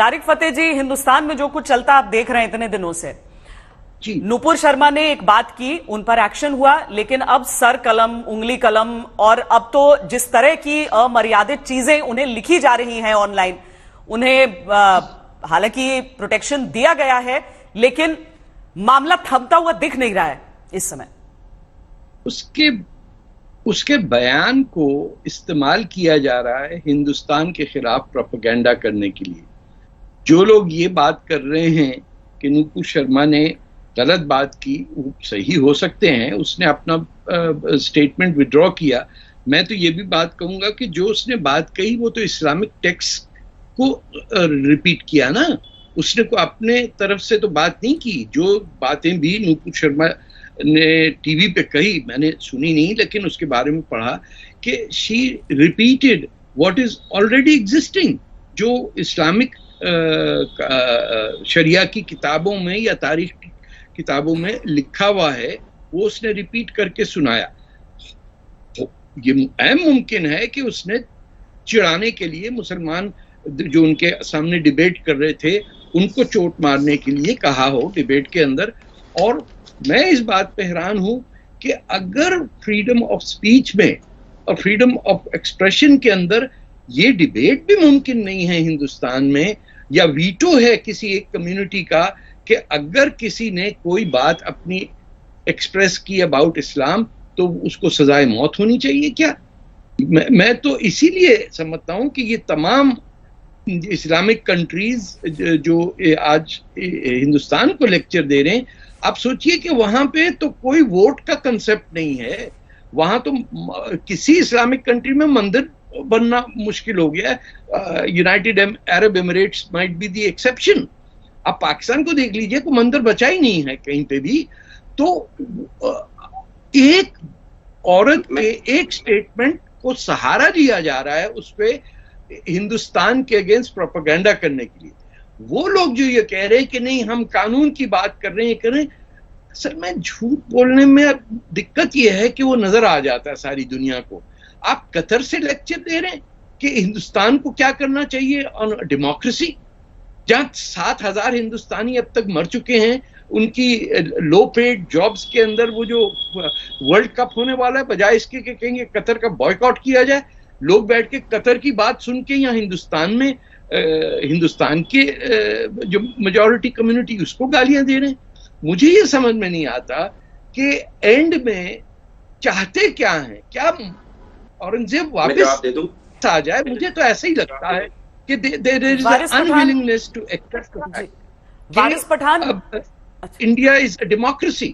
तारिक फतेह जी, हिंदुस्तान में जो कुछ चलता आप देख रहे हैं इतने दिनों से, नूपुर शर्मा ने एक बात की, उन पर एक्शन हुआ, लेकिन अब सर कलम, उंगली कलम, और अब तो जिस तरह की अमर्यादित चीजें उन्हें लिखी जा रही हैं ऑनलाइन, उन्हें हालांकि प्रोटेक्शन दिया गया है, लेकिन मामला थमता हुआ दिख नहीं रहा है इस समय। उसके बयान को इस्तेमाल किया जा रहा है हिंदुस्तान के खिलाफ प्रोपेगेंडा करने के लिए। जो लोग ये बात कर रहे हैं कि नूपुर शर्मा ने गलत बात की, वो सही हो सकते हैं, उसने अपना स्टेटमेंट विड्रॉ किया। मैं तो ये भी बात कहूंगा कि जो उसने बात कही वो तो इस्लामिक टेक्स्ट को रिपीट किया ना, उसने को अपने तरफ से तो बात नहीं की। जो बातें भी नूपुर शर्मा ने टीवी पे कही, मैंने सुनी नहीं, लेकिन उसके बारे में पढ़ा कि she repeated what is already existing, जो इस्लामिक शरिया की किताबों में या तारीख की किताबों में लिखा हुआ है, वो उसने रिपीट करके सुनाया। ये मुमकिन है कि उसने चिढ़ाने के लिए मुसलमान जो उनके सामने डिबेट कर रहे थे उनको चोट मारने के लिए कहा हो डिबेट के अंदर। और मैं इस बात पे हैरान हूं कि अगर फ्रीडम ऑफ स्पीच में और फ्रीडम ऑफ एक्सप्रेशन के अंदर ये डिबेट भी मुमकिन नहीं है हिंदुस्तान में, या वीटो है किसी एक कम्युनिटी का कि अगर किसी ने कोई बात अपनी एक्सप्रेस की अबाउट इस्लाम तो उसको सजाए मौत होनी चाहिए क्या? मैं तो इसीलिए समझता हूं कि ये तमाम इस्लामिक कंट्रीज जो आज हिंदुस्तान को लेक्चर दे रहे हैं, आप सोचिए कि वहां पे तो कोई वोट का कंसेप्ट नहीं है। वहां तो किसी इस्लामिक कंट्री में मंदिर बनना मुश्किल हो गया है। United Arab Emirates might be the exception. आप पाकिस्तान को देख लीजिए, कोई मंदिर बचा ही नहीं है कहीं पे भी। तो एक औरत में एक स्टेटमेंट को सहारा दिया जा रहा है उस पे हिंदुस्तान के अगेंस्ट प्रोपेगेंडा करने के लिए। वो लोग जो ये कह रहे हैं कि नहीं हम कानून की बात कर रहे हैं, असल में झूठ बोलने में दिक्कत ये है कि वो नजर आ जाता है सारी दुनिया को। आप कतर से लेक्चर दे रहे हैं कि हिंदुस्तान को क्या करना चाहिए ऑन डेमोक्रेसी, जहां 7,000 हिंदुस्तानी अब तक मर चुके हैं। उनकी लो पेड जॉब्स के अंदर वो जो वर्ल्ड कप होने वाला है, बजाय इसके कि कहेंगे कतर का बॉयकॉट किया जाए, लोग बैठ के कतर की बात सुन के यहाँ हिंदुस्तान में हिंदुस्तान के जो मेजॉरिटी कम्युनिटी उसको गालियां दे रहे हैं। मुझे ये समझ में नहीं आता कि एंड में चाहते क्या हैं। क्या औरंगजेब वापस आ जाए? मुझे तो ऐसा ही लगता है कि there is unwillingness to accept Waris Pathan, India is a democracy.